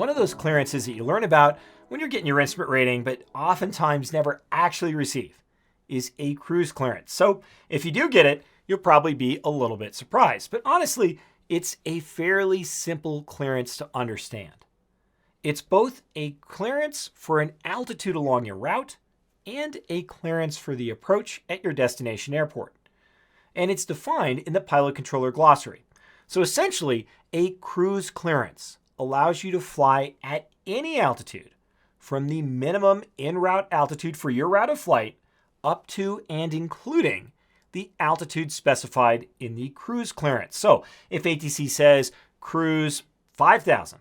One of those clearances that you learn about when you're getting your instrument rating, but oftentimes never actually receive, is a cruise clearance. So if you do get it, you'll probably be a little bit surprised. But honestly, it's a fairly simple clearance to understand. It's both a clearance for an altitude along your route and a clearance for the approach at your destination airport. And it's defined in the Pilot Controller Glossary. So essentially, a cruise clearance allows you to fly at any altitude from the minimum en-route altitude for your route of flight up to and including the altitude specified in the cruise clearance. So if ATC says cruise 5,000,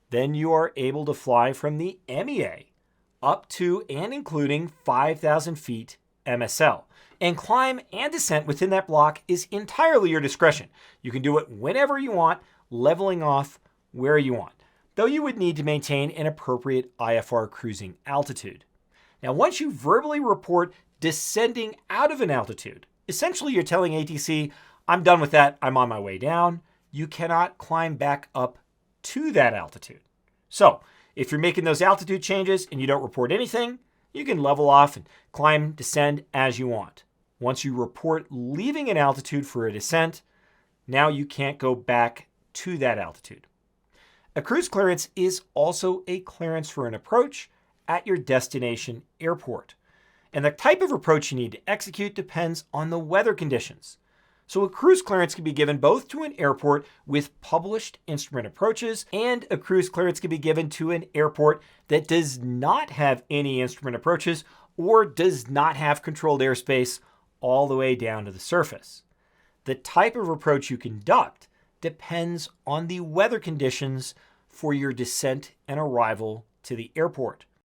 then you are able to fly from the MEA up to and including 5,000 feet MSL. And climb and descent within that block is entirely your discretion. You can do it whenever you want, leveling off where you want, though you would need to maintain an appropriate IFR cruising altitude. Now, once you verbally report descending out of an altitude, essentially you're telling ATC, I'm done with that, I'm on my way down. You cannot climb back up to that altitude. So if you're making those altitude changes and you don't report anything, you can level off and climb, descend as you want. Once you report leaving an altitude for a descent, now you can't go back to that altitude. A cruise clearance is also a clearance for an approach at your destination airport. And the type of approach you need to execute depends on the weather conditions. So a cruise clearance can be given both to an airport with published instrument approaches, and a cruise clearance can be given to an airport that does not have any instrument approaches or does not have controlled airspace all the way down to the surface. The type of approach you conduct depends on the weather conditions for your descent and arrival to the airport.